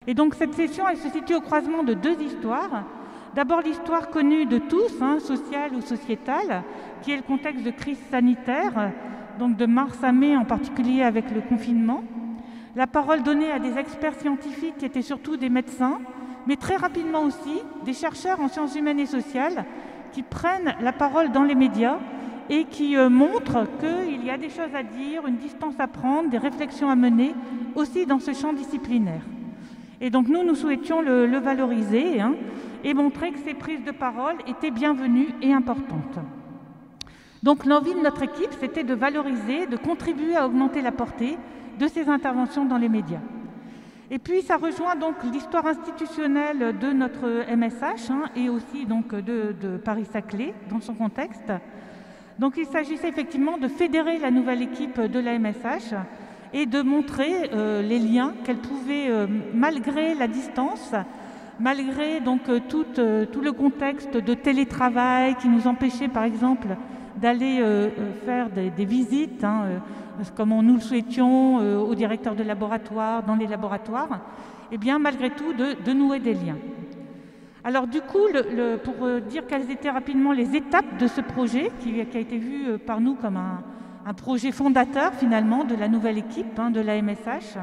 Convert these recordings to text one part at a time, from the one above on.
Et donc cette session, elle se situe au croisement de deux histoires. D'abord l'histoire connue de tous, sociale ou sociétale, qui est le contexte de crise sanitaire, donc de mars à mai en particulier avec le confinement. La parole donnée à des experts scientifiques qui étaient surtout des médecins, mais très rapidement aussi des chercheurs en sciences humaines et sociales qui prennent la parole dans les médias et qui montrent qu'il y a des choses à dire, une distance à prendre, des réflexions à mener aussi dans ce champ disciplinaire. Et donc nous souhaitions le valoriser et montrer que ces prises de parole étaient bienvenues et importantes. Donc l'envie de notre équipe, c'était de valoriser, de contribuer à augmenter la portée de ces interventions dans les médias. Et puis ça rejoint donc l'histoire institutionnelle de notre MSH et aussi donc de Paris-Saclay dans son contexte. Donc il s'agissait effectivement de fédérer la nouvelle équipe de la MSH et de montrer les liens qu'elle pouvait, malgré la distance, malgré donc tout le contexte de télétravail qui nous empêchait par exemple d'aller faire des visites, comme nous le souhaitions au directeur de laboratoire, dans les laboratoires, et bien malgré tout de nouer des liens. Alors du coup, pour dire quelles étaient rapidement les étapes de ce projet, qui a été vu par nous comme un projet fondateur finalement de la nouvelle équipe de la MSH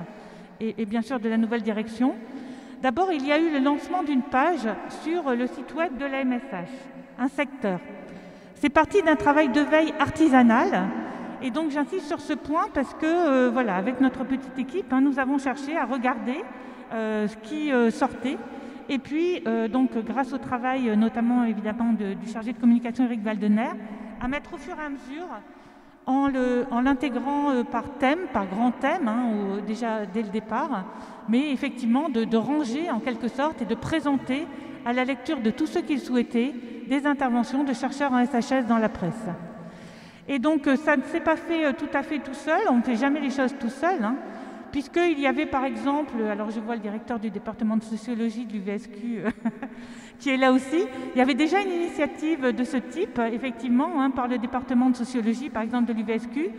et bien sûr de la nouvelle direction. D'abord, il y a eu le lancement d'une page sur le site web de la MSH, un secteur. C'est parti d'un travail de veille artisanal et donc j'insiste sur ce point parce que voilà, avec notre petite équipe, nous avons cherché à regarder ce qui sortait. Et puis, donc, grâce au travail notamment évidemment du chargé de communication Eric Valdener, à mettre au fur et à mesure en l'intégrant par thème, par grand thème, déjà dès le départ, mais effectivement de ranger en quelque sorte et de présenter à la lecture de tous ceux qui le souhaitaient des interventions de chercheurs en SHS dans la presse. Et donc ça ne s'est pas fait tout à fait tout seul, on ne fait jamais les choses tout seul, puisqu'il y avait par exemple, alors je vois le directeur du département de sociologie de l'UVSQ qui est là aussi, il y avait déjà une initiative de ce type, effectivement, par le département de sociologie, par exemple de l'UVSQ,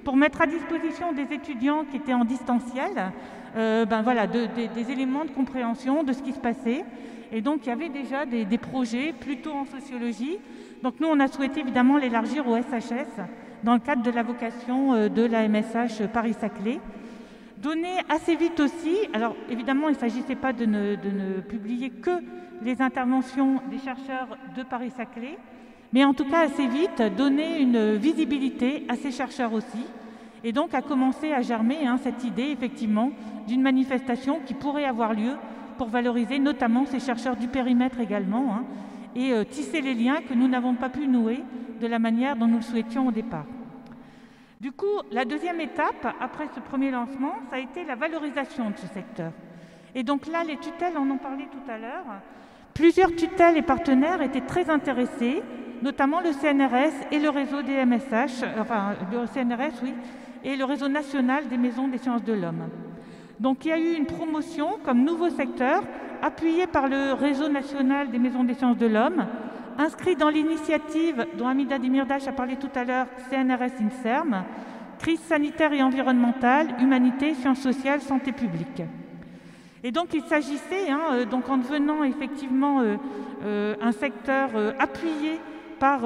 pour mettre à disposition des étudiants qui étaient en distanciel, voilà, des éléments de compréhension de ce qui se passait. Et donc il y avait déjà des projets plutôt en sociologie. Donc nous, on a souhaité évidemment l'élargir au SHS dans le cadre de la vocation de la MSH Paris-Saclay. Donner assez vite aussi, alors évidemment il ne s'agissait pas de ne publier que les interventions des chercheurs de Paris-Saclay, mais en tout cas assez vite donner une visibilité à ces chercheurs aussi, et donc à commencer à germer cette idée effectivement d'une manifestation qui pourrait avoir lieu pour valoriser notamment ces chercheurs du périmètre également, et tisser les liens que nous n'avons pas pu nouer de la manière dont nous le souhaitions au départ. Du coup, la deuxième étape, après ce premier lancement, ça a été la valorisation de ce secteur. Et donc là, les tutelles, on en parlait tout à l'heure, plusieurs tutelles et partenaires étaient très intéressés, notamment le CNRS et le réseau des MSH, enfin le CNRS, oui, et le réseau national des maisons des sciences de l'homme. Donc il y a eu une promotion comme nouveau secteur, appuyé par le réseau national des maisons des sciences de l'homme, inscrit dans l'initiative dont Hamida Demirdas a parlé tout à l'heure, CNRS-INSERM, crise sanitaire et environnementale, humanité, sciences sociales, santé publique. Et donc il s'agissait, donc en devenant effectivement un secteur appuyé par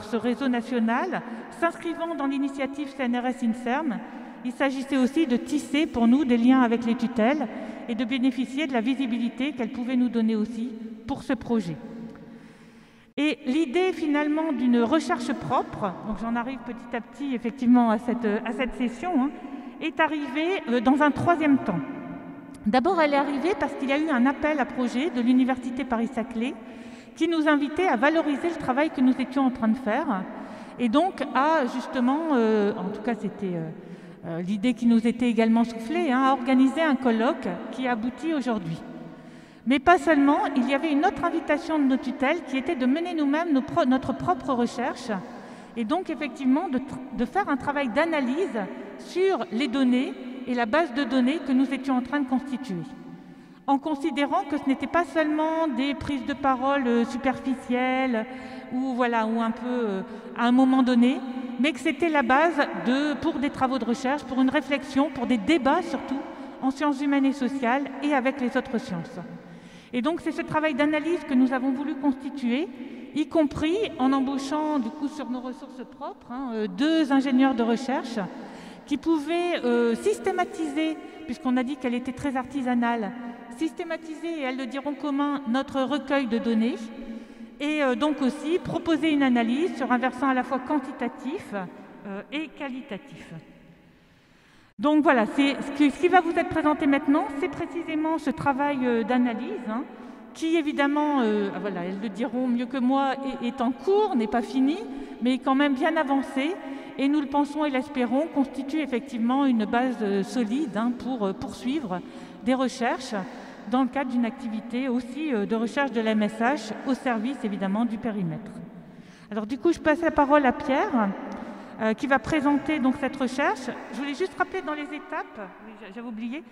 ce réseau national, s'inscrivant dans l'initiative CNRS-INSERM, il s'agissait aussi de tisser pour nous des liens avec les tutelles et de bénéficier de la visibilité qu'elles pouvaient nous donner aussi pour ce projet. Et l'idée finalement d'une recherche propre, donc j'en arrive petit à petit effectivement à cette session, est arrivée dans un troisième temps. D'abord, elle est arrivée parce qu'il y a eu un appel à projet de l'Université Paris-Saclay qui nous invitait à valoriser le travail que nous étions en train de faire et donc à justement, en tout cas c'était l'idée qui nous était également soufflée, à organiser un colloque qui aboutit aujourd'hui. Mais pas seulement, il y avait une autre invitation de nos tutelles qui était de mener nous-mêmes notre propre recherche et donc effectivement de faire un travail d'analyse sur les données et la base de données que nous étions en train de constituer, en considérant que ce n'était pas seulement des prises de parole superficielles ou un peu à un moment donné, mais que c'était la base pour des travaux de recherche, pour une réflexion, pour des débats surtout en sciences humaines et sociales et avec les autres sciences. Et donc c'est ce travail d'analyse que nous avons voulu constituer, y compris en embauchant du coup sur nos ressources propres 2 ingénieurs de recherche qui pouvaient systématiser, puisqu'on a dit qu'elle était très artisanale, systématiser, et elles le diront commun, notre recueil de données, et donc aussi proposer une analyse sur un versant à la fois quantitatif et qualitatif. Donc voilà, ce qui va vous être présenté maintenant, c'est précisément ce travail d'analyse, qui évidemment, voilà, elles le diront mieux que moi, est en cours, n'est pas fini, mais est quand même bien avancé, et nous le pensons et l'espérons, constitue effectivement une base solide pour poursuivre des recherches dans le cadre d'une activité aussi de recherche de la MSH au service évidemment du périmètre. Alors du coup, je passe la parole à Pierre qui va présenter donc cette recherche. Je voulais juste rappeler dans les étapes, j'avais oublié,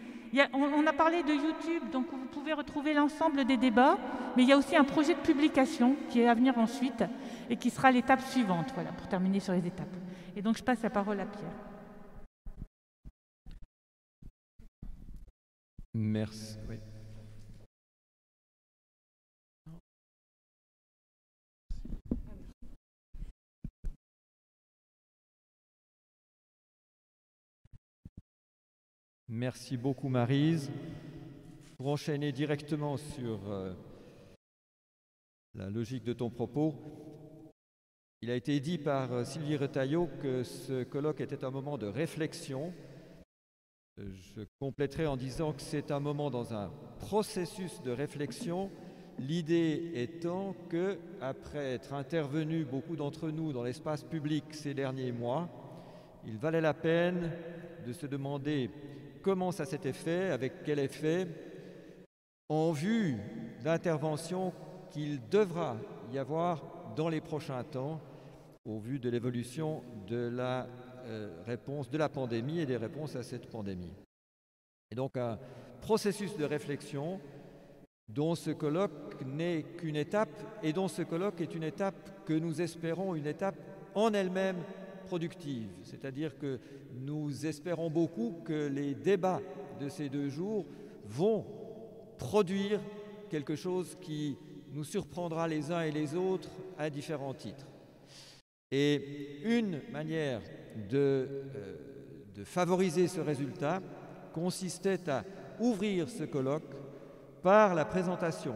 on a parlé de YouTube, donc vous pouvez retrouver l'ensemble des débats, mais il y a aussi un projet de publication qui est à venir ensuite et qui sera l'étape suivante, voilà, pour terminer sur les étapes. Et donc je passe la parole à Pierre. Merci. Oui. Merci beaucoup Maryse. Pour enchaîner directement sur la logique de ton propos, il a été dit par Sylvie Retailleau que ce colloque était un moment de réflexion. Je compléterai en disant que c'est un moment dans un processus de réflexion, l'idée étant que, après être intervenus beaucoup d'entre nous dans l'espace public ces derniers mois, il valait la peine de se demander comment ça s'était fait, avec quel effet, en vue d'interventions qu'il devra y avoir dans les prochains temps, au vu de l'évolution de la réponse de la pandémie et des réponses à cette pandémie. Et donc un processus de réflexion dont ce colloque n'est qu'une étape et dont ce colloque est une étape que nous espérons une étape en elle-même productive. C'est-à-dire que nous espérons beaucoup que les débats de ces 2 jours vont produire quelque chose qui nous surprendra les uns et les autres à différents titres. Et une manière de favoriser ce résultat consistait à ouvrir ce colloque par la présentation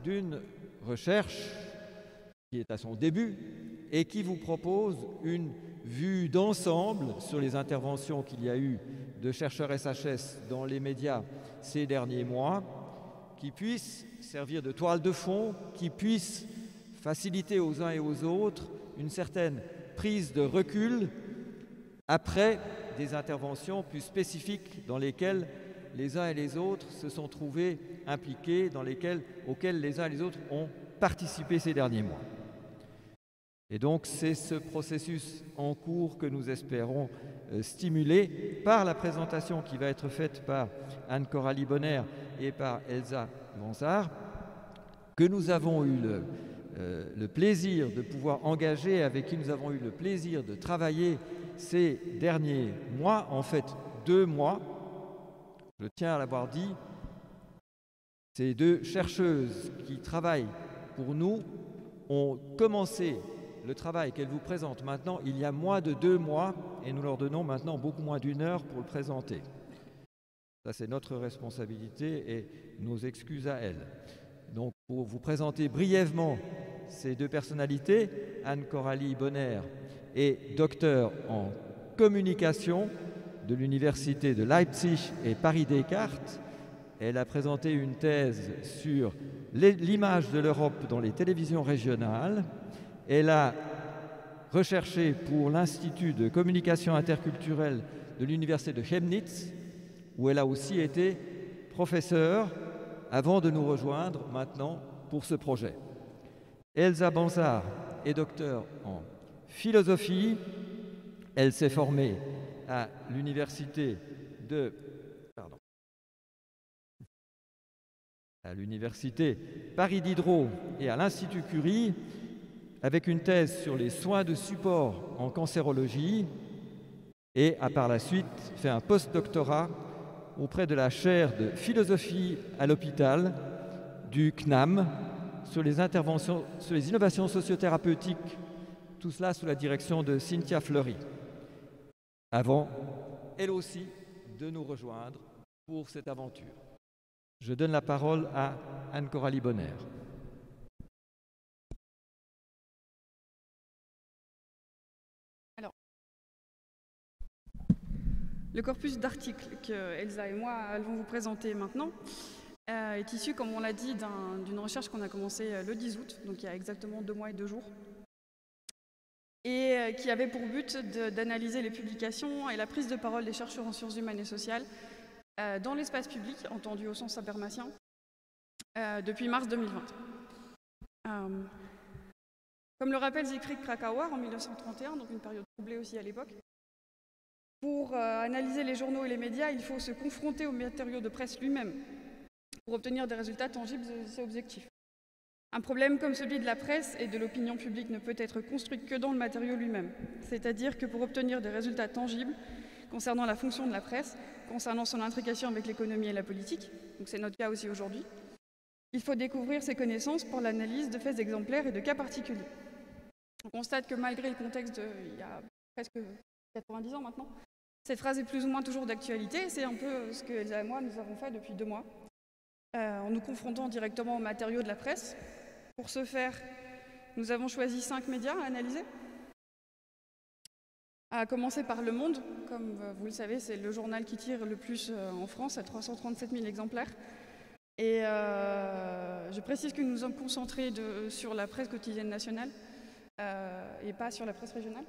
d'une recherche qui est à son début et qui vous propose une vue d'ensemble sur les interventions qu'il y a eu de chercheurs SHS dans les médias ces derniers mois, qui puisse servir de toile de fond, qui puisse faciliter aux uns et aux autres une certaine prise de recul après des interventions plus spécifiques dans lesquelles les uns et les autres se sont trouvés impliqués, auxquelles les uns et les autres ont participé ces derniers mois. Et donc c'est ce processus en cours que nous espérons stimuler par la présentation qui va être faite par Anne-Coralie Bonner et par Elsa Bansard, que nous avons eu le plaisir de pouvoir engager, avec qui nous avons eu le plaisir de travailler ces derniers mois, en fait 2 mois. Je tiens à l'avoir dit, ces 2 chercheuses qui travaillent pour nous ont commencé le travail qu'elles vous présentent maintenant il y a moins de 2 mois et nous leur donnons maintenant beaucoup moins d'1 heure pour le présenter. Ça, c'est notre responsabilité et nos excuses à elles. Donc, pour vous présenter brièvement ces 2 personnalités, Anne-Coralie Bonner est docteur en communication de l'université de Leipzig et Paris-Descartes. Elle a présenté une thèse sur l'image de l'Europe dans les télévisions régionales. Elle a recherché pour l'Institut de communication interculturelle de l'université de Chemnitz, où elle a aussi été professeure avant de nous rejoindre maintenant pour ce projet. Elsa Bansard est docteure en philosophie. Elle s'est formée à l'université Paris Diderot et à l'Institut Curie, avec une thèse sur les soins de support en cancérologie, et a par la suite fait un post-doctorat auprès de la chaire de philosophie à l'hôpital du CNAM sur les innovations sociothérapeutiques, tout cela sous la direction de Cynthia Fleury, avant, elle aussi, de nous rejoindre pour cette aventure. Je donne la parole à Anne-Coralie Bonner. Alors, le corpus d'articles que Elsa et moi allons vous présenter maintenant est issu, comme on l'a dit, d'une recherche qu'on a commencée le 10 août, donc il y a exactement 2 mois et 2 jours, et qui avait pour but d'analyser les publications et la prise de parole des chercheurs en sciences humaines et sociales dans l'espace public, entendu au sens habermasien, depuis mars 2020. Comme le rappelle Siegfried Kracauer en 1931, donc une période troublée aussi à l'époque, pour analyser les journaux et les médias, il faut se confronter aux matériaux de presse lui-même pour obtenir des résultats tangibles et objectifs. Un problème comme celui de la presse et de l'opinion publique ne peut être construit que dans le matériau lui-même. C'est-à-dire que pour obtenir des résultats tangibles concernant la fonction de la presse, concernant son intrication avec l'économie et la politique, donc c'est notre cas aussi aujourd'hui, il faut découvrir ses connaissances pour l'analyse de faits exemplaires et de cas particuliers. On constate que malgré le contexte il y a presque 90 ans maintenant, cette phrase est plus ou moins toujours d'actualité. C'est un peu ce que Elsa et moi nous avons fait depuis 2 mois, en nous confrontant directement aux matériaux de la presse. Pour ce faire, nous avons choisi 5 médias à analyser. À commencer par Le Monde, comme vous le savez, c'est le journal qui tire le plus en France, à 337 000 exemplaires. Et je précise que nous nous sommes concentrés sur la presse quotidienne nationale et pas sur la presse régionale.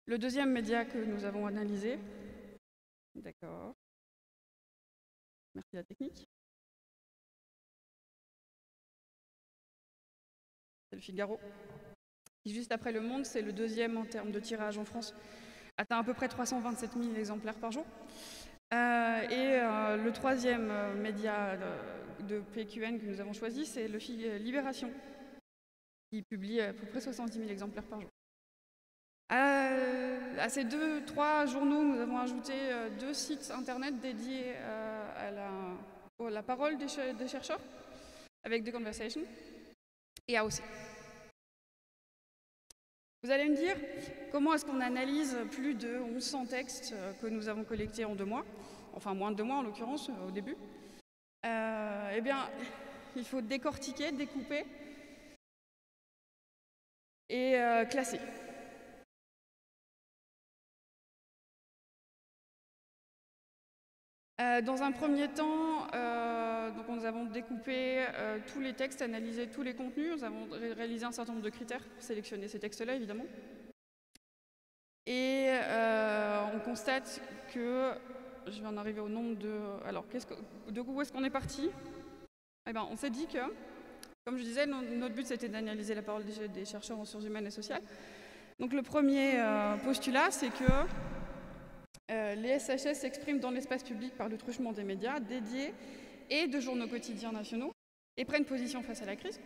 Le deuxième média que nous avons analysé, d'accord, merci la technique, c'est Le Figaro. Juste après Le Monde, c'est le deuxième en termes de tirage en France, atteint à peu près 327 000 exemplaires par jour. Le troisième média de PQN que nous avons choisi, c'est Libération, qui publie à peu près 70 000 exemplaires par jour. À ces 2-3 journaux, nous avons ajouté 2 sites internet dédiés à la parole des chercheurs, avec The Conversation et AOC. Vous allez me dire, comment est-ce qu'on analyse plus de 1100 textes que nous avons collectés en 2 mois, enfin moins de 2 mois en l'occurrence, au début? Eh bien, il faut décortiquer, découper et classer. Dans un premier temps, donc nous avons découpé tous les textes, analysé tous les contenus. Nous avons réalisé un certain nombre de critères pour sélectionner ces textes-là, évidemment. Et on constate que, je vais en arriver au nombre de... Alors, où est-ce qu'on est parti? Eh bien, on s'est dit que, comme je disais, notre but c'était d'analyser la parole des chercheurs en sciences humaines et sociales. Donc le premier postulat, c'est que les SHS s'expriment dans l'espace public par le truchement des médias dédiés et de journaux quotidiens nationaux et prennent position face à la crise.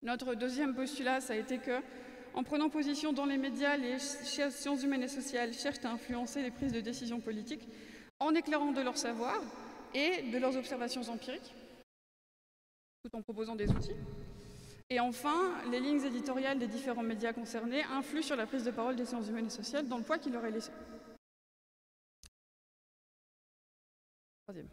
Notre deuxième postulat, ça a été que, en prenant position dans les médias, les sciences humaines et sociales cherchent à influencer les prises de décision politiques en éclairant de leur savoir et de leurs observations empiriques, tout en proposant des outils. Et enfin, les lignes éditoriales des différents médias concernés influent sur la prise de parole des sciences humaines et sociales dans le poids qu'il leur est laissé. Troisième.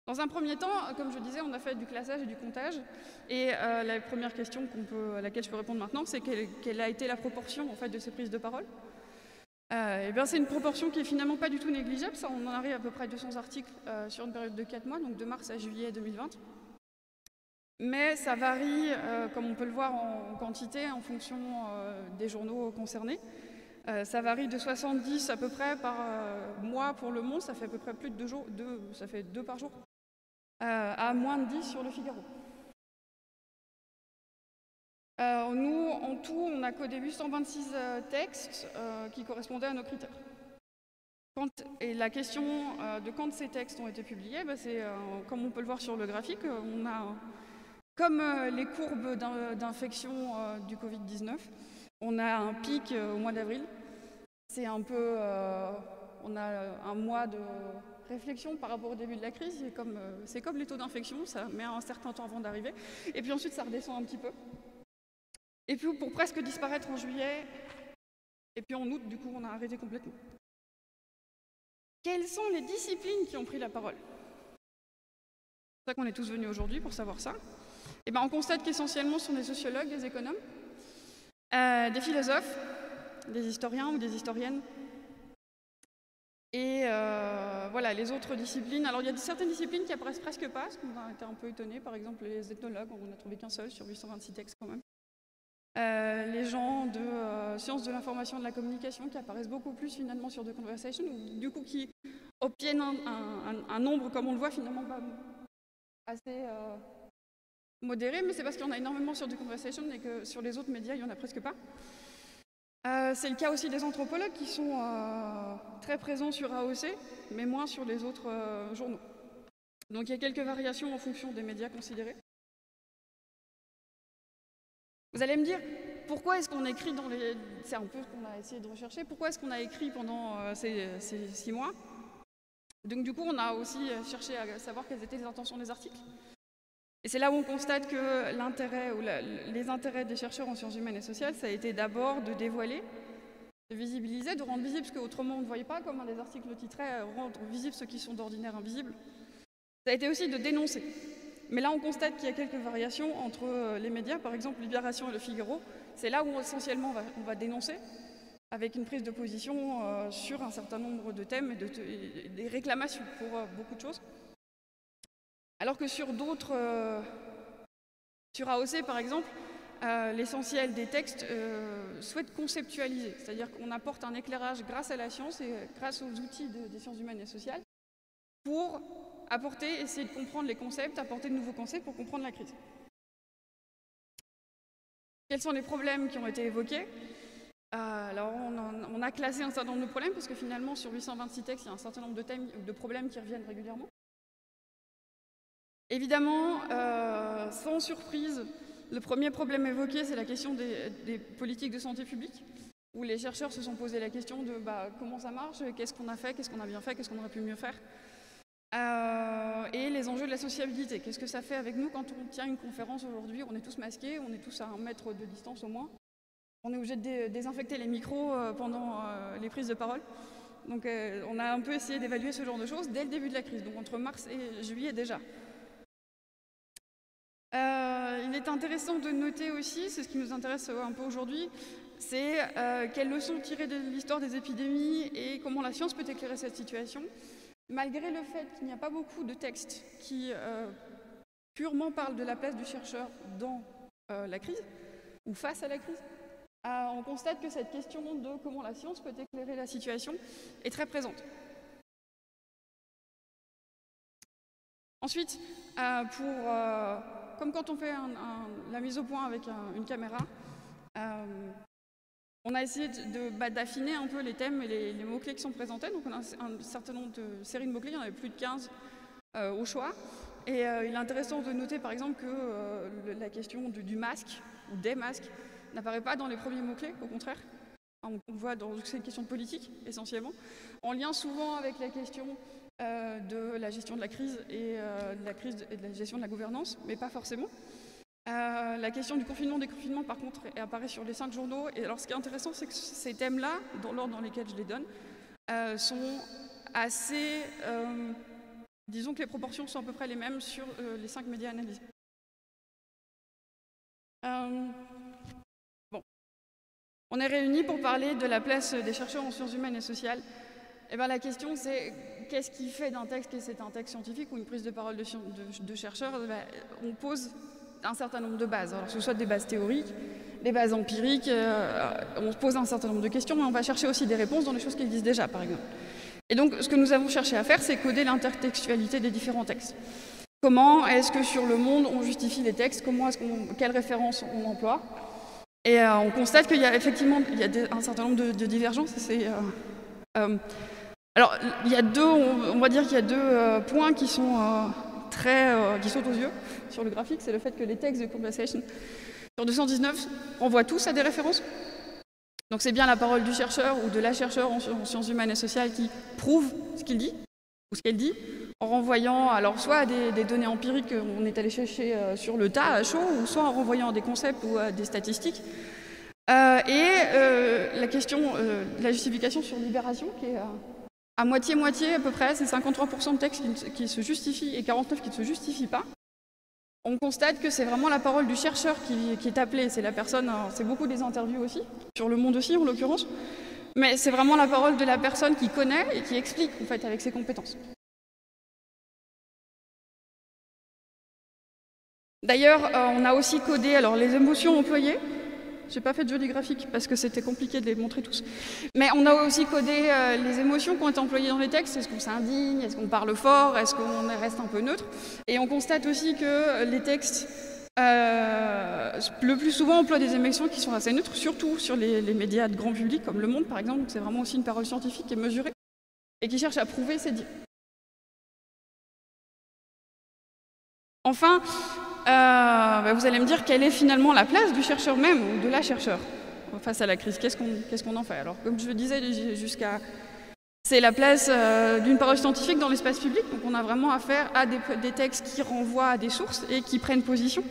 Dans un premier temps, comme je disais, on a fait du classage et du comptage. Et la première question à laquelle je peux répondre maintenant, c'est quelle a été la proportion en fait, de ces prises de parole. Eh bien, c'est une proportion qui est finalement pas du tout négligeable. Ça, on en arrive à peu près 200 articles sur une période de 4 mois, donc de mars à juillet 2020. Mais ça varie, comme on peut le voir en quantité, en fonction des journaux concernés. Ça varie de 70 à peu près par mois pour Le Monde, ça fait à peu près plus de 2 jours, ça fait 2 par jour, à moins de 10 sur Le Figaro. Nous, en tout, on a codé 826 textes qui correspondaient à nos critères. Et la question de quand ces textes ont été publiés, c'est, comme on peut le voir sur le graphique, on a, comme les courbes d'infection du Covid-19, on a un pic au mois d'avril. C'est un peu, on a un mois de réflexion par rapport au début de la crise. C'est comme les taux d'infection, ça met un certain temps avant d'arriver. Et puis ensuite, ça redescend un petit peu. Et puis pour presque disparaître en juillet, et puis en août, du coup, on a arrêté complètement. Quelles sont les disciplines qui ont pris la parole? C'est pour ça qu'on est tous venus aujourd'hui pour savoir ça. Et ben, on constate qu'essentiellement, ce sont des sociologues, des économes, des philosophes, des historiens ou des historiennes. Et voilà, les autres disciplines. Alors, il y a certaines disciplines qui apparaissent presque pas, ce qu'on a été un peu étonnés. Par exemple, les ethnologues, on n'a trouvé qu'un seul sur 826 textes quand même. Les gens de sciences de l'information et de la communication qui apparaissent beaucoup plus finalement sur The Conversation, ou du coup qui obtiennent un nombre, comme on le voit, finalement pas assez modéré, mais c'est parce qu'il y en a énormément sur The Conversation et que sur les autres médias, il n'y en a presque pas. C'est le cas aussi des anthropologues qui sont très présents sur AOC, mais moins sur les autres journaux. Donc il y a quelques variations en fonction des médias considérés. Vous allez me dire, pourquoi est-ce qu'on écrit dans les... C'est un peu ce qu'on a essayé de rechercher. Pourquoi est-ce qu'on a écrit pendant ces 6 mois? Donc du coup, on a aussi cherché à savoir quelles étaient les intentions des articles. Et c'est là où on constate que l'intérêt ou les intérêts des chercheurs en sciences humaines et sociales, ça a été d'abord de dévoiler, de visibiliser, de rendre visible ce qu'autrement on ne voyait pas, comme un des articles le titrait, rendre visible ceux qui sont d'ordinaire invisibles. Ça a été aussi de dénoncer. Mais là, on constate qu'il y a quelques variations entre les médias, par exemple Libération et Le Figaro. C'est là où essentiellement on va dénoncer, avec une prise de position sur un certain nombre de thèmes et des réclamations pour beaucoup de choses. Alors que sur d'autres, sur AOC par exemple, l'essentiel des textes souhaite conceptualiser, c'est-à-dire qu'on apporte un éclairage grâce à la science et grâce aux outils des sciences humaines et sociales pour essayer de comprendre les concepts, apporter de nouveaux concepts pour comprendre la crise. Quels sont les problèmes qui ont été évoqués? Alors on a classé un certain nombre de problèmes parce que finalement sur 826 textes, il y a un certain nombre de thèmes, de problèmes qui reviennent régulièrement. Évidemment, sans surprise, le premier problème évoqué, c'est la question des politiques de santé publique, où les chercheurs se sont posé la question de comment ça marche, qu'est-ce qu'on a fait, qu'est-ce qu'on a bien fait, qu'est-ce qu'on aurait pu mieux faire. Et les enjeux de la sociabilité. Qu'est-ce que ça fait avec nous quand on tient une conférence aujourd'hui? On est tous masqués, on est tous à 1 mètre de distance au moins. On est obligé de désinfecter les micros pendant les prises de parole. Donc on a un peu essayé d'évaluer ce genre de choses dès le début de la crise, donc entre mars et juillet déjà. Il est intéressant de noter aussi, c'est ce qui nous intéresse un peu aujourd'hui, c'est quelles leçons tirer de l'histoire des épidémies et comment la science peut éclairer cette situation. Malgré le fait qu'il n'y a pas beaucoup de textes qui purement parlent de la place du chercheur dans la crise, ou face à la crise, on constate que cette question de comment la science peut éclairer la situation est très présente. Ensuite, comme quand on fait la mise au point avec une caméra, on a essayé d'affiner un peu les thèmes et les mots-clés qui sont présentés. Donc on a un certain nombre de séries de mots-clés, il y en avait plus de 15 au choix. Et il est intéressant de noter par exemple que la question du masque, ou des masques, n'apparaît pas dans les premiers mots-clés, au contraire. On voit que c'est une question de politique, essentiellement, en lien souvent avec la question de la gestion de la crise et de la gestion de la gouvernance, mais pas forcément. La question du confinement, déconfinement, par contre, apparaît sur les 5 journaux. Et alors, ce qui est intéressant, c'est que ces thèmes-là, dans l'ordre dans lesquels je les donne, sont assez... disons que les proportions sont à peu près les mêmes sur les 5 médias analysés. Bon. On est réunis pour parler de la place des chercheurs en sciences humaines et sociales. Et bien, la question, c'est qu'est-ce qui fait d'un texte que c'est un texte scientifique ou une prise de parole de chercheurs? On pose un certain nombre de bases, alors que ce soit des bases théoriques, des bases empiriques, on se pose un certain nombre de questions, mais on va chercher aussi des réponses dans les choses qui existent déjà, par exemple. Et donc, ce que nous avons cherché à faire, c'est coder l'intertextualité des différents textes. Comment est-ce que sur le monde, on justifie les textes? Quelles références on emploie? Et on constate qu'il y a effectivement un certain nombre de divergences. Alors, il y a on va dire qu'il y a 2 points qui sont qui sautent aux yeux sur le graphique. C'est le fait que les textes de Conversation sur 219, on voit tous à des références. Donc c'est bien la parole du chercheur ou de la chercheure en sciences humaines et sociales qui prouve ce qu'il dit ou ce qu'elle dit, en renvoyant alors soit à des données empiriques qu'on est allé chercher sur le tas à chaud, ou soit en renvoyant à des concepts ou à des statistiques. La question de la justification sur Libération, qui est à moitié-moitié à peu près, c'est 53% de textes qui se justifient et 49% qui ne se justifient pas. On constate que c'est vraiment la parole du chercheur qui est appelée, c'est la personne, c'est beaucoup des interviews aussi, sur Le Monde aussi en l'occurrence, mais c'est vraiment la parole de la personne qui connaît et qui explique en fait avec ses compétences. D'ailleurs, on a aussi codé alors, les émotions employées. J'ai pas fait de joli graphique parce que c'était compliqué de les montrer tous. Mais on a aussi codé les émotions qui ont été employées dans les textes. Est-ce qu'on s'indigne? Est-ce qu'on parle fort? Est-ce qu'on reste un peu neutre? Et on constate aussi que les textes, le plus souvent, emploient des émotions qui sont assez neutres, surtout sur les médias de grand public, comme Le Monde par exemple. C'est vraiment aussi une parole scientifique et mesurée, et qui cherche à prouver ses dires. Enfin, vous allez me dire quelle est finalement la place du chercheur même, ou de la chercheure, face à la crise. Qu'est-ce qu'on en fait? Alors, comme je le disais c'est la place d'une parole scientifique dans l'espace public, donc on a vraiment affaire à des textes qui renvoient à des sources et qui prennent position,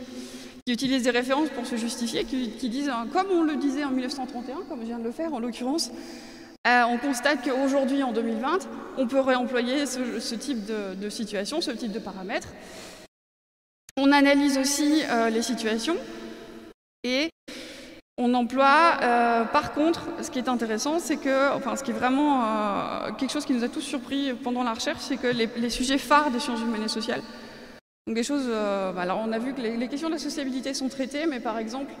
qui utilisent des références pour se justifier, qui disent, comme on le disait en 1931, comme je viens de le faire en l'occurrence, on constate qu'aujourd'hui, en 2020, on peut réemployer ce type de situation, ce type de paramètres. On analyse aussi les situations et on emploie, par contre, ce qui est intéressant, c'est que, enfin ce qui est vraiment quelque chose qui nous a tous surpris pendant la recherche, c'est que les sujets phares des sciences humaines et sociales, donc des choses, alors on a vu que les questions de la sociabilité sont traitées, mais par exemple,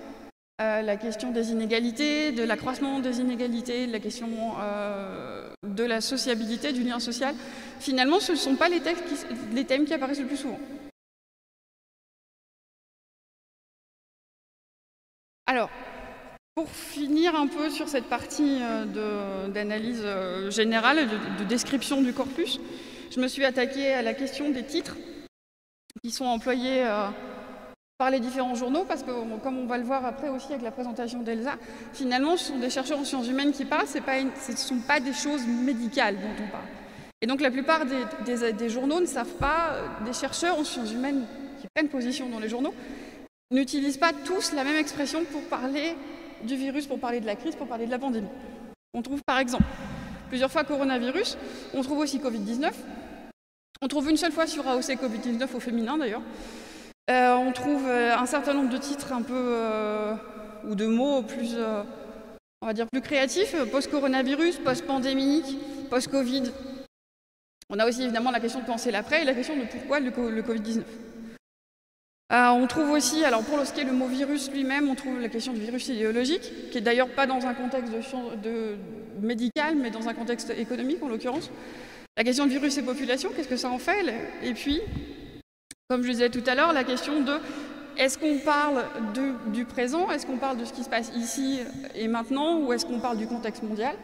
la question des inégalités, de l'accroissement des inégalités, la question de la sociabilité, du lien social, finalement ce ne sont pas les thèmes qui apparaissent le plus souvent. Alors, pour finir un peu sur cette partie d'analyse générale, de description du corpus, je me suis attaquée à la question des titres qui sont employés par les différents journaux, parce que, comme on va le voir après aussi avec la présentation d'Elsa, finalement, ce sont des chercheurs en sciences humaines qui parlent, ce ne sont pas des choses médicales dont on parle. Et donc la plupart des journaux ne savent pas, des chercheurs en sciences humaines qui prennent position dans les journaux, n'utilisent pas tous la même expression pour parler du virus, pour parler de la crise, pour parler de la pandémie. On trouve par exemple plusieurs fois coronavirus, on trouve aussi Covid-19, on trouve une seule fois sur AOC Covid-19 au féminin d'ailleurs, on trouve un certain nombre de titres un peu, ou de mots plus, on va dire plus créatifs, post-coronavirus, post-pandémique, post-Covid. On a aussi évidemment la question de penser l'après et la question de pourquoi le Covid-19. On trouve aussi, alors pour ce qui est le mot virus lui-même, on trouve la question du virus idéologique, qui est d'ailleurs pas dans un contexte médical, mais dans un contexte économique en l'occurrence. La question de virus et population, qu'est-ce que ça en fait? Et puis, comme je le disais tout à l'heure, la question de est-ce qu'on parle du présent, est-ce qu'on parle de ce qui se passe ici et maintenant, ou est-ce qu'on parle du contexte mondial?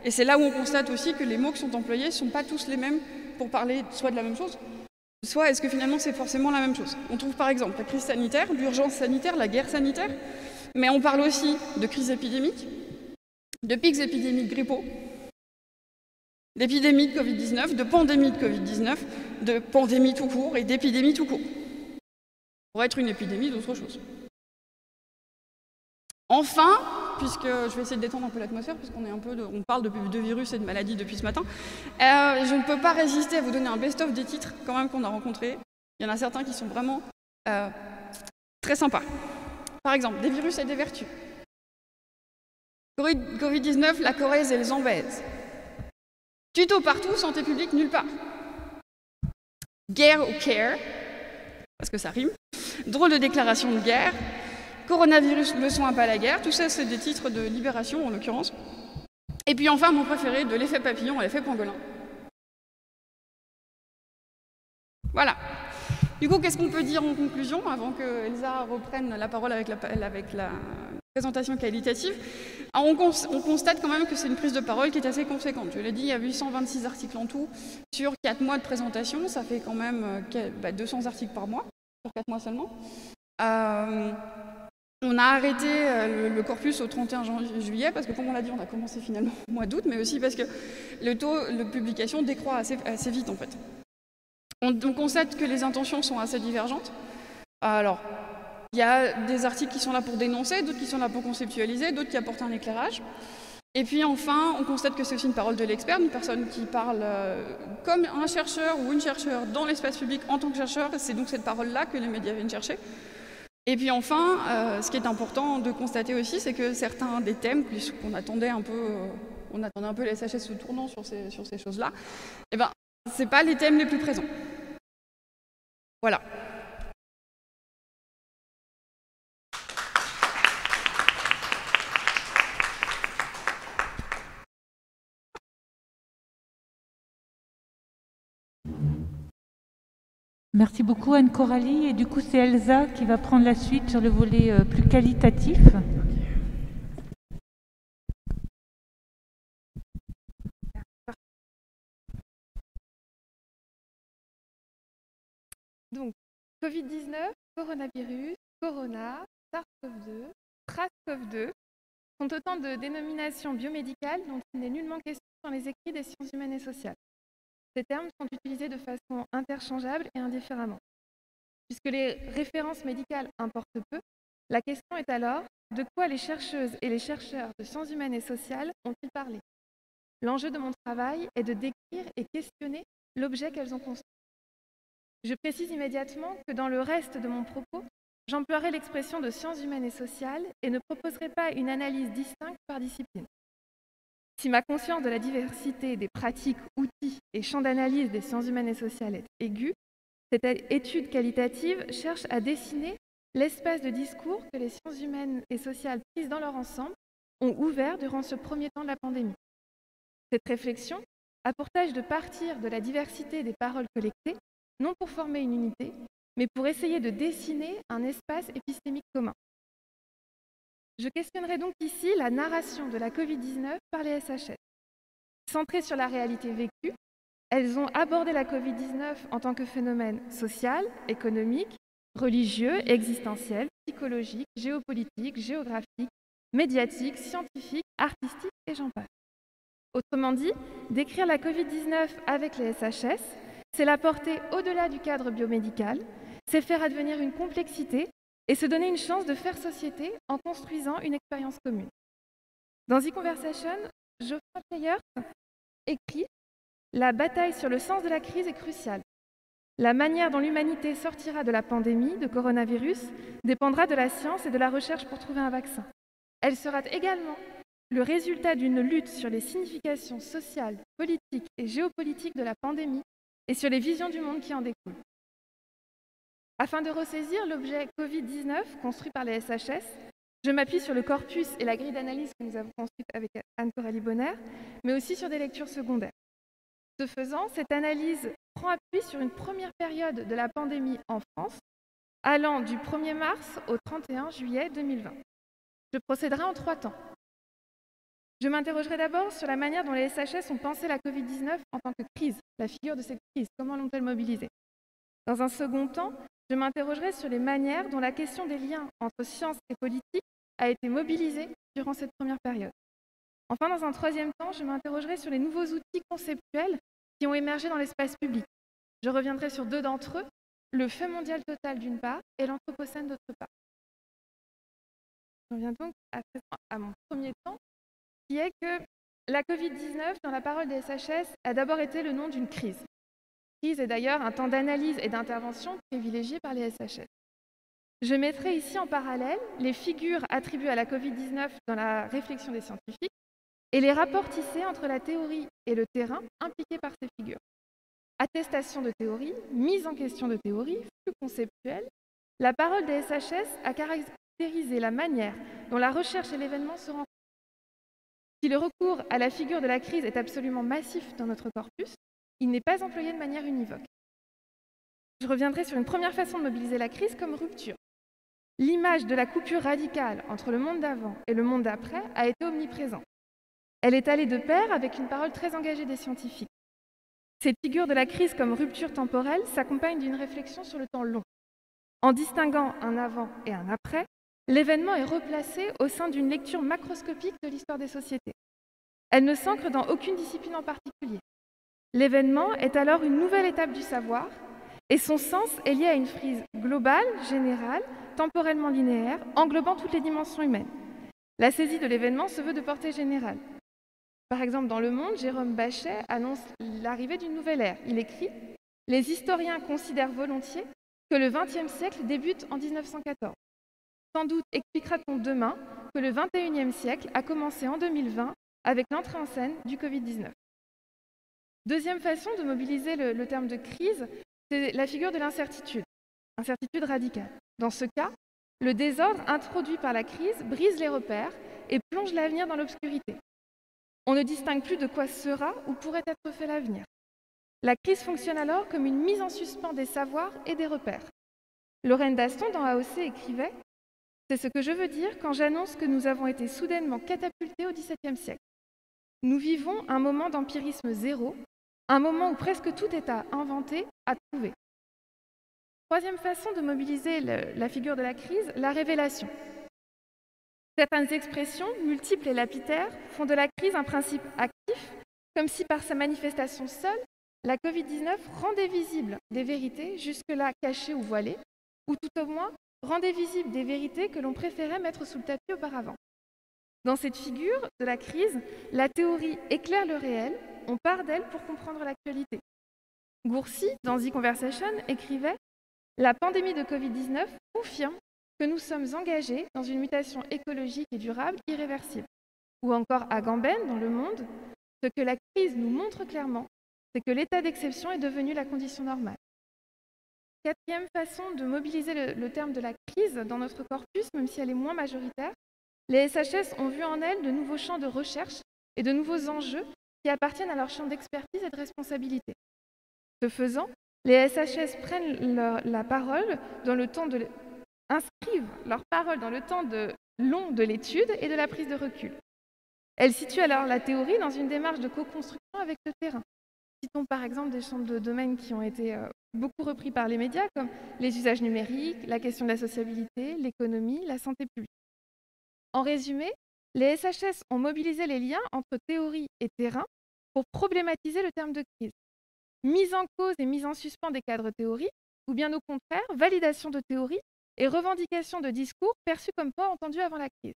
Et c'est là où on constate aussi que les mots qui sont employés ne sont pas tous les mêmes pour parler soit de la même chose, soit est-ce que finalement c'est forcément la même chose. On trouve par exemple la crise sanitaire, l'urgence sanitaire, la guerre sanitaire, mais on parle aussi de crise épidémique, de pics épidémiques grippaux, d'épidémie de Covid-19, de pandémie de Covid-19, de pandémie tout court et d'épidémie tout court. Pour être une épidémie d'autre chose. Enfin, puisque je vais essayer de détendre un peu l'atmosphère, puisqu'on on parle de virus et de maladies depuis ce matin, je ne peux pas résister à vous donner un best-of des titres quand même qu'on a rencontrés. Il y en a certains qui sont vraiment très sympas. Par exemple, des virus et des vertus. Covid-19, la Corrèze et le Zambèze. Tuto partout, santé publique nulle part. Guerre au care, parce que ça rime. Drôle de déclaration de guerre. Coronavirus, le soin pas la guerre. Tout ça, c'est des titres de Libération, en l'occurrence. Et puis enfin, mon préféré, de l'effet papillon à l'effet pangolin. Voilà. Du coup, qu'est-ce qu'on peut dire en conclusion, avant que Elsa reprenne la parole avec la présentation qualitative? On constate quand même que c'est une prise de parole qui est assez conséquente. Je l'ai dit, il y a 826 articles en tout. Sur 4 mois de présentation, ça fait quand même 200 articles par mois, sur 4 mois seulement. On a arrêté le corpus au 31 juillet, parce que comme on l'a dit, on a commencé finalement au mois d'août, mais aussi parce que le taux de publication décroît assez vite en fait. On constate que les intentions sont assez divergentes. Alors, il y a des articles qui sont là pour dénoncer, d'autres qui sont là pour conceptualiser, d'autres qui apportent un éclairage. Et puis enfin, on constate que c'est aussi une parole de l'expert, une personne qui parle comme un chercheur ou une chercheure dans l'espace public en tant que chercheur. C'est donc cette parole-là que les médias viennent chercher. Et puis enfin, ce qui est important de constater aussi, c'est que certains des thèmes qu'on attendait un peu, on attendait un peu les SHS se tournant sur ces choses-là, eh ben, c'est pas les thèmes les plus présents. Voilà. Merci beaucoup Anne-Coralie. Et du coup, c'est Elsa qui va prendre la suite sur le volet plus qualitatif. Donc, Covid-19, coronavirus, corona, SARS-CoV-2, SARS-CoV-2 sont autant de dénominations biomédicales dont il n'est nullement question dans les écrits des sciences humaines et sociales. Ces termes sont utilisés de façon interchangeable et indifféremment. Puisque les références médicales importent peu, la question est alors de quoi les chercheuses et les chercheurs de sciences humaines et sociales ont-ils parlé? L'enjeu de mon travail est de décrire et questionner l'objet qu'elles ont construit. Je précise immédiatement que dans le reste de mon propos, j'emploierai l'expression de sciences humaines et sociales et ne proposerai pas une analyse distincte par discipline. Si ma conscience de la diversité des pratiques, outils et champs d'analyse des sciences humaines et sociales est aiguë, cette étude qualitative cherche à dessiner l'espace de discours que les sciences humaines et sociales prises dans leur ensemble ont ouvert durant ce premier temps de la pandémie. Cette réflexion a pour tâche de partir de la diversité des paroles collectées, non pour former une unité, mais pour essayer de dessiner un espace épistémique commun. Je questionnerai donc ici la narration de la Covid-19 par les SHS. Centrées sur la réalité vécue, elles ont abordé la Covid-19 en tant que phénomène social, économique, religieux, existentiel, psychologique, géopolitique, géographique, médiatique, scientifique, artistique et j'en passe. Autrement dit, décrire la Covid-19 avec les SHS, c'est la porter au-delà du cadre biomédical, c'est faire advenir une complexité et se donner une chance de faire société en construisant une expérience commune. Dans The Conversation, Geoffroy Players écrit « La bataille sur le sens de la crise est cruciale. La manière dont l'humanité sortira de la pandémie de coronavirus dépendra de la science et de la recherche pour trouver un vaccin. Elle sera également le résultat d'une lutte sur les significations sociales, politiques et géopolitiques de la pandémie et sur les visions du monde qui en découlent. » Afin de ressaisir l'objet Covid-19 construit par les SHS, je m'appuie sur le corpus et la grille d'analyse que nous avons construite avec Anne-Coralie Bonner, mais aussi sur des lectures secondaires. Ce faisant, cette analyse prend appui sur une première période de la pandémie en France, allant du 1er mars au 31 juillet 2020. Je procéderai en 3 temps. Je m'interrogerai d'abord sur la manière dont les SHS ont pensé la Covid-19 en tant que crise, la figure de cette crise, comment l'ont-elles mobilisée. Dans un second temps, je m'interrogerai sur les manières dont la question des liens entre science et politique a été mobilisée durant cette première période. Enfin, dans un troisième temps, je m'interrogerai sur les nouveaux outils conceptuels qui ont émergé dans l'espace public. Je reviendrai sur 2 d'entre eux, le fait mondial total d'une part et l'anthropocène d'autre part. Je reviens donc à mon premier temps, qui est que la Covid-19, dans la parole des SHS, a d'abord été le nom d'une crise. Crise est d'ailleurs un temps d'analyse et d'intervention privilégié par les SHS. Je mettrai ici en parallèle les figures attribuées à la Covid-19 dans la réflexion des scientifiques et les rapports tissés entre la théorie et le terrain impliqués par ces figures. Attestation de théorie, mise en question de théorie, flux conceptuel, la parole des SHS a caractérisé la manière dont la recherche et l'événement se rencontrent. Si le recours à la figure de la crise est absolument massif dans notre corpus, il n'est pas employé de manière univoque. Je reviendrai sur une première façon de mobiliser la crise comme rupture. L'image de la coupure radicale entre le monde d'avant et le monde d'après a été omniprésente. Elle est allée de pair avec une parole très engagée des scientifiques. Cette figure de la crise comme rupture temporelle s'accompagne d'une réflexion sur le temps long. En distinguant un avant et un après, l'événement est replacé au sein d'une lecture macroscopique de l'histoire des sociétés. Elle ne s'ancre dans aucune discipline en particulier. L'événement est alors une nouvelle étape du savoir, et son sens est lié à une frise globale, générale, temporellement linéaire, englobant toutes les dimensions humaines. La saisie de l'événement se veut de portée générale. Par exemple, dans Le Monde, Jérôme Bachet annonce l'arrivée d'une nouvelle ère. Il écrit « Les historiens considèrent volontiers que le XXe siècle débute en 1914. Sans doute expliquera-t-on demain que le XXIe siècle a commencé en 2020 avec l'entrée en scène du Covid-19. » Deuxième façon de mobiliser le terme de crise, c'est la figure de l'incertitude, incertitude radicale. Dans ce cas, le désordre introduit par la crise brise les repères et plonge l'avenir dans l'obscurité. On ne distingue plus de quoi sera ou pourrait être fait l'avenir. La crise fonctionne alors comme une mise en suspens des savoirs et des repères. Lorraine Daston, dans AOC, écrivait « C'est ce que je veux dire quand j'annonce que nous avons été soudainement catapultés au XVIIe siècle. Nous vivons un moment d'empirisme zéro, un moment où presque tout est à inventer, à trouver. » Troisième façon de mobiliser la figure de la crise, la révélation. Certaines expressions, multiples et lapidaires, font de la crise un principe actif, comme si par sa manifestation seule, la Covid-19 rendait visibles des vérités jusque-là cachées ou voilées, ou tout au moins rendait visibles des vérités que l'on préférait mettre sous le tapis auparavant. Dans cette figure de la crise, la théorie éclaire le réel, on part d'elle pour comprendre l'actualité. Gourcy, dans The Conversation, écrivait « La pandémie de Covid-19 confirme que nous sommes engagés dans une mutation écologique et durable irréversible. » Ou encore Agamben, dans Le Monde, « Ce que la crise nous montre clairement, c'est que l'état d'exception est devenu la condition normale. » Quatrième façon de mobiliser le terme de la crise dans notre corpus, même si elle est moins majoritaire, les SHS ont vu en elle de nouveaux champs de recherche et de nouveaux enjeux qui appartiennent à leur champ d'expertise et de responsabilité. Ce faisant, les SHS prennent la parole dans le temps inscrivent leur parole dans le temps long de l'étude et de la prise de recul. Elles situent alors la théorie dans une démarche de co-construction avec le terrain. Citons par exemple des champs de domaines qui ont été beaucoup repris par les médias, comme les usages numériques, la question de la sociabilité, l'économie, la santé publique. En résumé, les SHS ont mobilisé les liens entre théorie et terrain pour problématiser le terme de crise. Mise en cause et mise en suspens des cadres théoriques, ou bien au contraire, validation de théories et revendication de discours perçus comme pas entendus avant la crise.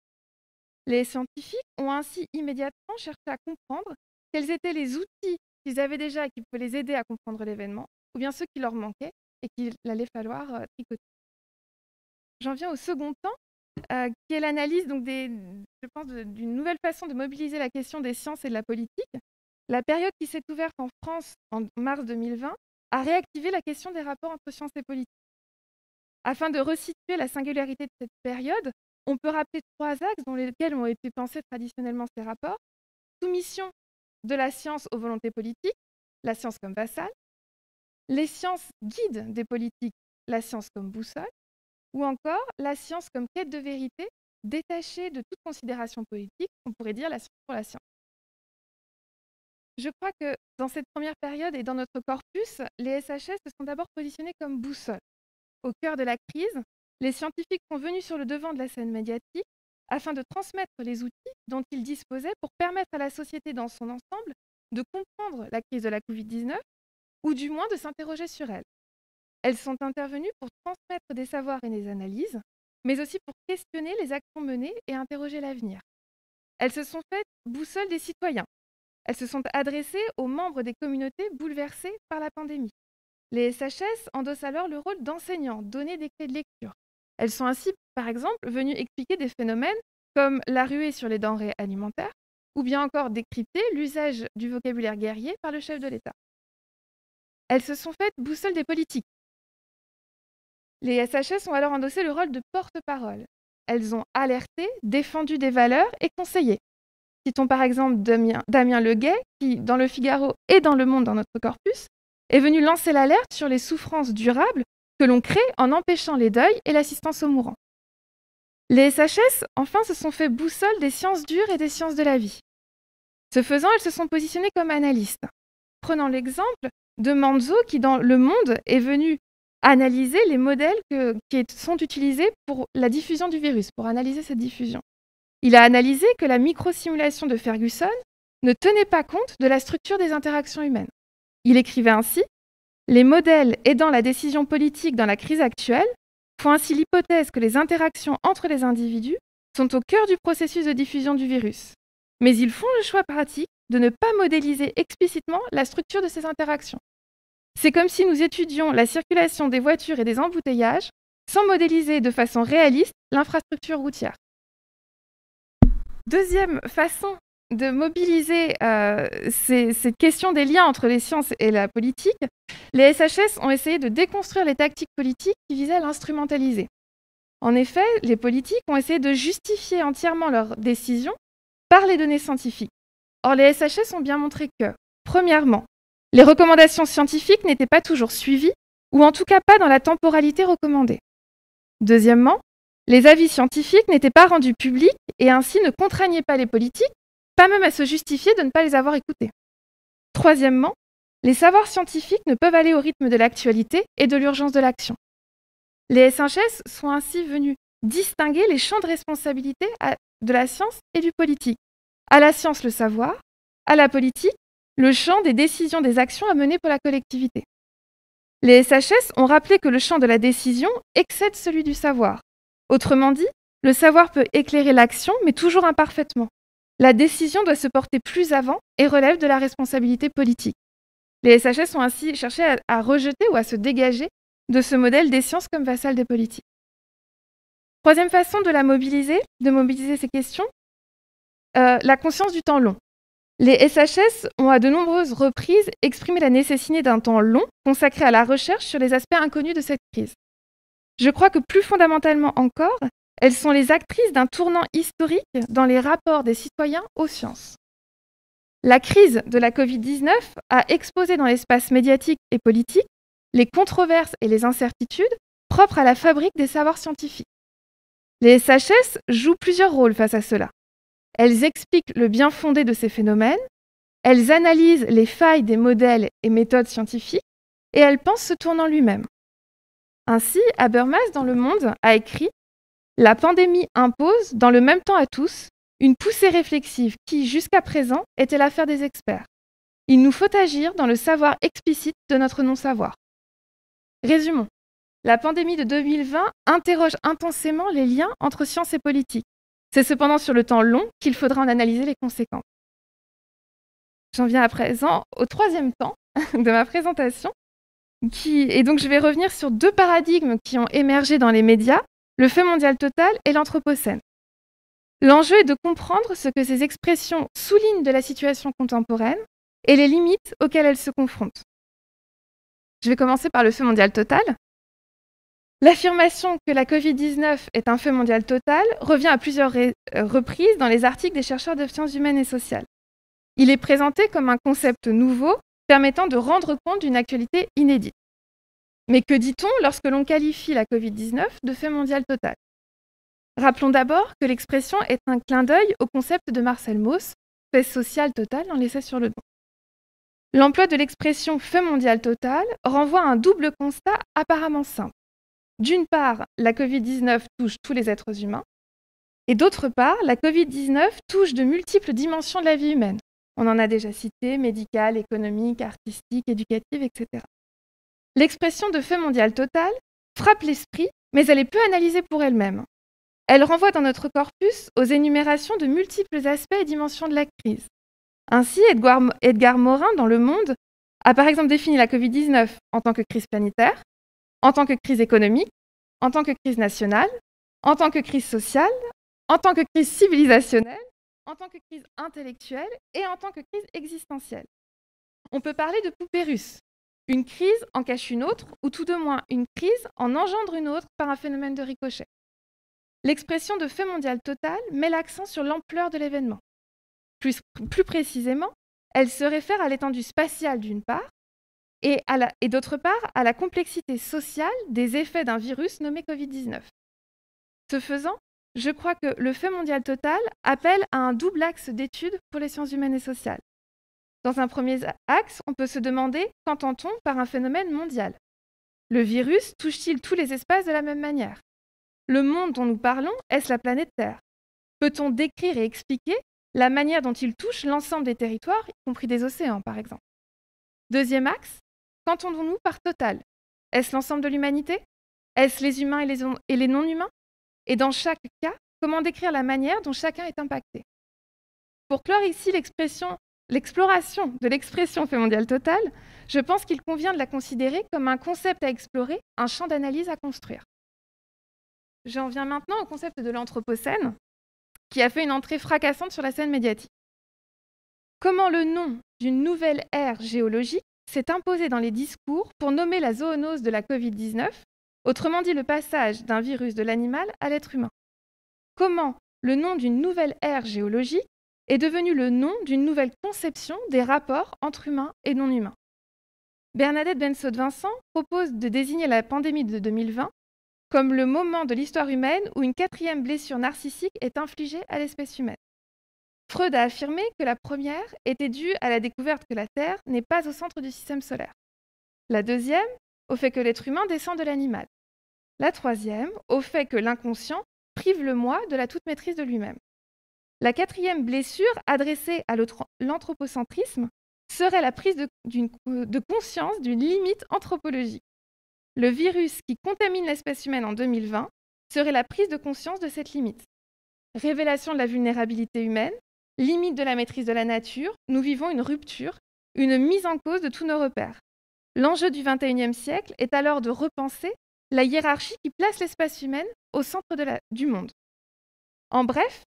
Les scientifiques ont ainsi immédiatement cherché à comprendre quels étaient les outils qu'ils avaient déjà et qui pouvaient les aider à comprendre l'événement, ou bien ceux qui leur manquaient et qu'il allait falloir tricoter. J'en viens au second temps, qui est l'analyse d'une nouvelle façon de mobiliser la question des sciences et de la politique. La période qui s'est ouverte en France en mars 2020 a réactivé la question des rapports entre sciences et politique. Afin de resituer la singularité de cette période, on peut rappeler trois axes dans lesquels ont été pensés traditionnellement ces rapports. Soumission de la science aux volontés politiques, la science comme vassale, les sciences guides des politiques, la science comme boussole, ou encore la science comme quête de vérité, détachée de toute considération politique, on pourrait dire la science pour la science. Je crois que dans cette première période et dans notre corpus, les SHS se sont d'abord positionnés comme boussole. Au cœur de la crise, les scientifiques sont venus sur le devant de la scène médiatique afin de transmettre les outils dont ils disposaient pour permettre à la société dans son ensemble de comprendre la crise de la Covid-19 ou du moins de s'interroger sur elle. Elles sont intervenues pour transmettre des savoirs et des analyses, mais aussi pour questionner les actions menées et interroger l'avenir. Elles se sont faites boussole des citoyens. Elles se sont adressées aux membres des communautés bouleversées par la pandémie. Les SHS endossent alors le rôle d'enseignants, donner des clés de lecture. Elles sont ainsi, par exemple, venues expliquer des phénomènes comme la ruée sur les denrées alimentaires, ou bien encore décrypter l'usage du vocabulaire guerrier par le chef de l'État. Elles se sont faites boussole des politiques. Les SHS ont alors endossé le rôle de porte-parole. Elles ont alerté, défendu des valeurs et conseillé. Citons par exemple Damien Leguet, qui, dans Le Figaro et dans Le Monde dans notre corpus, est venu lancer l'alerte sur les souffrances durables que l'on crée en empêchant les deuils et l'assistance aux mourants. Les SHS, enfin, se sont fait boussole des sciences dures et des sciences de la vie. Ce faisant, elles se sont positionnées comme analystes. Prenons l'exemple de Manzo, qui, dans Le Monde, est venu analysé les modèles qui sont utilisés pour la diffusion du virus, pour analyser cette diffusion. Il a analysé que la microsimulation de Ferguson ne tenait pas compte de la structure des interactions humaines. Il écrivait ainsi « Les modèles aidant la décision politique dans la crise actuelle font ainsi l'hypothèse que les interactions entre les individus sont au cœur du processus de diffusion du virus. Mais ils font le choix pratique de ne pas modéliser explicitement la structure de ces interactions. C'est comme si nous étudions la circulation des voitures et des embouteillages sans modéliser de façon réaliste l'infrastructure routière. » Deuxième façon de mobiliser cette question des liens entre les sciences et la politique, les SHS ont essayé de déconstruire les tactiques politiques qui visaient à l'instrumentaliser. En effet, les politiques ont essayé de justifier entièrement leurs décisions par les données scientifiques. Or, les SHS ont bien montré que, premièrement, les recommandations scientifiques n'étaient pas toujours suivies, ou en tout cas pas dans la temporalité recommandée. Deuxièmement, les avis scientifiques n'étaient pas rendus publics et ainsi ne contraignaient pas les politiques, pas même à se justifier de ne pas les avoir écoutés. Troisièmement, les savoirs scientifiques ne peuvent aller au rythme de l'actualité et de l'urgence de l'action. Les SHS sont ainsi venus distinguer les champs de responsabilité de la science et du politique. À la science, le savoir, à la politique, le champ des décisions des actions à mener pour la collectivité. Les SHS ont rappelé que le champ de la décision excède celui du savoir. Autrement dit, le savoir peut éclairer l'action, mais toujours imparfaitement. La décision doit se porter plus avant et relève de la responsabilité politique. Les SHS ont ainsi cherché à rejeter ou à se dégager de ce modèle des sciences comme vassal des politiques. Troisième façon de mobiliser ces questions, la conscience du temps long. Les SHS ont à de nombreuses reprises exprimé la nécessité d'un temps long consacré à la recherche sur les aspects inconnus de cette crise. Je crois que plus fondamentalement encore, elles sont les actrices d'un tournant historique dans les rapports des citoyens aux sciences. La crise de la Covid-19 a exposé dans l'espace médiatique et politique les controverses et les incertitudes propres à la fabrique des savoirs scientifiques. Les SHS jouent plusieurs rôles face à cela. Elles expliquent le bien fondé de ces phénomènes, elles analysent les failles des modèles et méthodes scientifiques, et elles pensent ce tournant lui-même. Ainsi, Habermas, dans Le Monde, a écrit « La pandémie impose, dans le même temps à tous, une poussée réflexive qui, jusqu'à présent, était l'affaire des experts. Il nous faut agir dans le savoir explicite de notre non-savoir. » Résumons. La pandémie de 2020 interroge intensément les liens entre science et politique. C'est cependant sur le temps long qu'il faudra en analyser les conséquences. J'en viens à présent au troisième temps de ma présentation. Et donc je vais revenir sur deux paradigmes qui ont émergé dans les médias, le fait mondial total et l'anthropocène. L'enjeu est de comprendre ce que ces expressions soulignent de la situation contemporaine et les limites auxquelles elles se confrontent. Je vais commencer par le fait mondial total. L'affirmation que la Covid-19 est un fait mondial total revient à plusieurs reprises dans les articles des chercheurs de sciences humaines et sociales. Il est présenté comme un concept nouveau permettant de rendre compte d'une actualité inédite. Mais que dit-on lorsque l'on qualifie la Covid-19 de fait mondial total? Rappelons d'abord que l'expression est un clin d'œil au concept de Marcel Mauss, fait social total en l'essai sur le don. L'emploi de l'expression fait mondial total renvoie à un double constat apparemment simple. D'une part, la Covid-19 touche tous les êtres humains, et d'autre part, la Covid-19 touche de multiples dimensions de la vie humaine. On en a déjà cité, médicale, économique, artistique, éducative, etc. L'expression de fait mondial total frappe l'esprit, mais elle est peu analysée pour elle-même. Elle renvoie dans notre corpus aux énumérations de multiples aspects et dimensions de la crise. Ainsi, Edgar Morin, dans Le Monde, a par exemple défini la Covid-19 en tant que crise planétaire, en tant que crise économique, en tant que crise nationale, en tant que crise sociale, en tant que crise civilisationnelle, en tant que crise intellectuelle et en tant que crise existentielle. On peut parler de poupée russe. Une crise en cache une autre, ou tout de moins une crise en engendre une autre par un phénomène de ricochet. L'expression de fait mondial total met l'accent sur l'ampleur de l'événement. Plus précisément, elle se réfère à l'étendue spatiale d'une part, et d'autre part à la complexité sociale des effets d'un virus nommé Covid-19. Ce faisant, je crois que le fait mondial total appelle à un double axe d'études pour les sciences humaines et sociales. Dans un premier axe, on peut se demander qu'entend-on par un phénomène mondial? Le virus touche-t-il tous les espaces de la même manière? Le monde dont nous parlons, est-ce la planète Terre? Peut-on décrire et expliquer la manière dont il touche l'ensemble des territoires, y compris des océans par exemple? Deuxième axe, qu'entendons-nous par total? Est-ce l'ensemble de l'humanité? Est-ce les humains et les non-humains? Et dans chaque cas, comment décrire la manière dont chacun est impacté? Pour clore ici l'exploration de l'expression fait mondiale totale, je pense qu'il convient de la considérer comme un concept à explorer, un champ d'analyse à construire. J'en viens maintenant au concept de l'anthropocène, qui a fait une entrée fracassante sur la scène médiatique. Comment le nom d'une nouvelle ère géologique s'est imposé dans les discours pour nommer la zoonose de la Covid-19, autrement dit le passage d'un virus de l'animal à l'être humain. Comment le nom d'une nouvelle ère géologique est devenu le nom d'une nouvelle conception des rapports entre humains et non-humains. Bernadette Bensaud-Vincent propose de désigner la pandémie de 2020 comme le moment de l'histoire humaine où une 4e blessure narcissique est infligée à l'espèce humaine. Freud a affirmé que la première était due à la découverte que la Terre n'est pas au centre du système solaire. La deuxième, au fait que l'être humain descend de l'animal. La troisième, au fait que l'inconscient prive le moi de la toute maîtrise de lui-même. La 4e blessure, adressée à l'anthropocentrisme, serait la prise de conscience d'une limite anthropologique. Le virus qui contamine l'espèce humaine en 2020 serait la prise de conscience de cette limite. Révélation de la vulnérabilité humaine, limite de la maîtrise de la nature, nous vivons une rupture, une mise en cause de tous nos repères. L'enjeu du XXIe siècle est alors de repenser la hiérarchie qui place l'espèce humaine au centre du monde. En bref,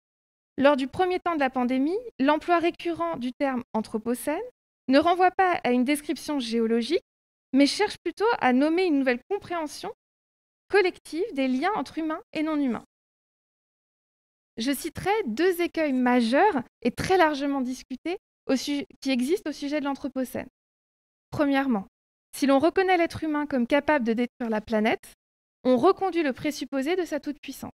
lors du premier temps de la pandémie, l'emploi récurrent du terme anthropocène ne renvoie pas à une description géologique, mais cherche plutôt à nommer une nouvelle compréhension collective des liens entre humains et non-humains. Je citerai 2 écueils majeurs et très largement discutés qui existent au sujet de l'anthropocène. Premièrement, si l'on reconnaît l'être humain comme capable de détruire la planète, on reconduit le présupposé de sa toute-puissance.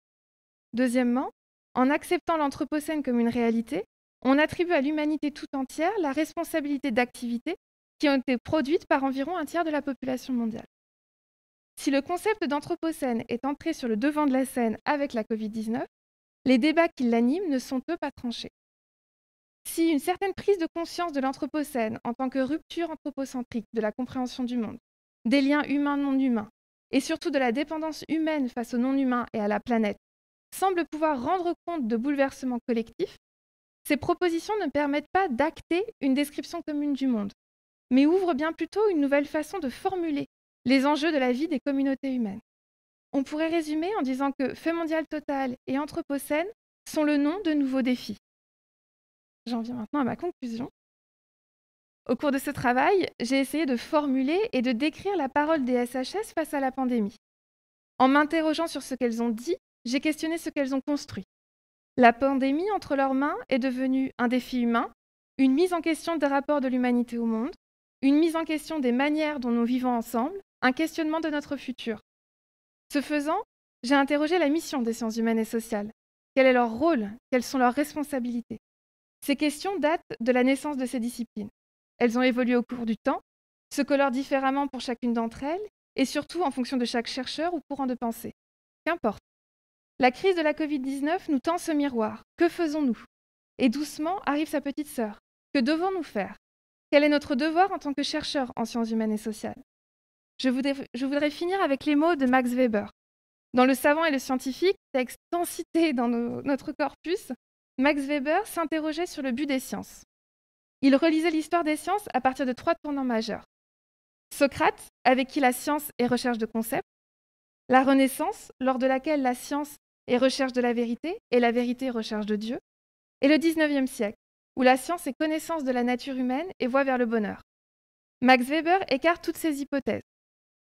Deuxièmement, en acceptant l'anthropocène comme une réalité, on attribue à l'humanité tout entière la responsabilité d'activités qui ont été produites par environ un tiers de la population mondiale. Si le concept d'anthropocène est entré sur le devant de la scène avec la Covid-19, les débats qui l'animent ne sont eux pas tranchés. Si une certaine prise de conscience de l'anthropocène en tant que rupture anthropocentrique de la compréhension du monde, des liens humains-non humains, et surtout de la dépendance humaine face aux non-humains et à la planète, semble pouvoir rendre compte de bouleversements collectifs, ces propositions ne permettent pas d'acter une description commune du monde, mais ouvrent bien plutôt une nouvelle façon de formuler les enjeux de la vie des communautés humaines. On pourrait résumer en disant que fait mondial total et anthropocène sont le nom de nouveaux défis. J'en viens maintenant à ma conclusion. Au cours de ce travail, j'ai essayé de formuler et de décrire la parole des SHS face à la pandémie. En m'interrogeant sur ce qu'elles ont dit, j'ai questionné ce qu'elles ont construit. La pandémie entre leurs mains est devenue un défi humain, une mise en question des rapports de l'humanité au monde, une mise en question des manières dont nous vivons ensemble, un questionnement de notre futur. Ce faisant, j'ai interrogé la mission des sciences humaines et sociales. Quel est leur rôle? Quelles sont leurs responsabilités? Ces questions datent de la naissance de ces disciplines. Elles ont évolué au cours du temps, se colorent différemment pour chacune d'entre elles, et surtout en fonction de chaque chercheur ou courant de pensée. Qu'importe. La crise de la Covid-19 nous tend ce miroir. Que faisons-nous? Et doucement arrive sa petite sœur. Que devons-nous faire? Quel est notre devoir en tant que chercheurs en sciences humaines et sociales? Je voudrais finir avec les mots de Max Weber. Dans Le savant et le scientifique, texte tant cité dans notre corpus, Max Weber s'interrogeait sur le but des sciences. Il relisait l'histoire des sciences à partir de 3 tournants majeurs. Socrate, avec qui la science est recherche de concepts, la Renaissance, lors de laquelle la science est recherche de la vérité et la vérité recherche de Dieu, et le XIXe siècle, où la science est connaissance de la nature humaine et voie vers le bonheur. Max Weber écarte toutes ces hypothèses.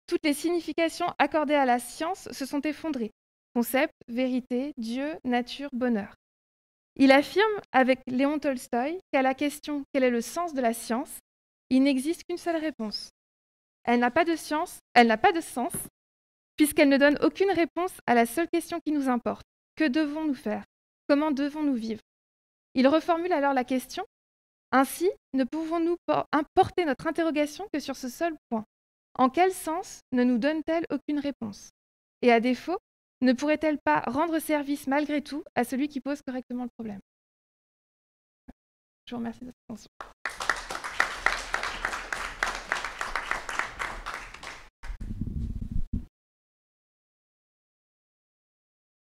Toutes les significations accordées à la science se sont effondrées. Concept, vérité, Dieu, nature, bonheur. Il affirme, avec Léon Tolstoï, qu'à la question « Quel est le sens de la science ?», il n'existe qu'une seule réponse. Elle n'a pas de science, elle n'a pas de sens, puisqu'elle ne donne aucune réponse à la seule question qui nous importe. Que devons-nous faire? Comment devons-nous vivre? Il reformule alors la question. Ainsi, ne pouvons-nous porter notre interrogation que sur ce seul point. En quel sens ne nous donne-t-elle aucune réponse? Et à défaut, ne pourrait-elle pas rendre service malgré tout à celui qui pose correctement le problème? Je vous remercie de votre attention.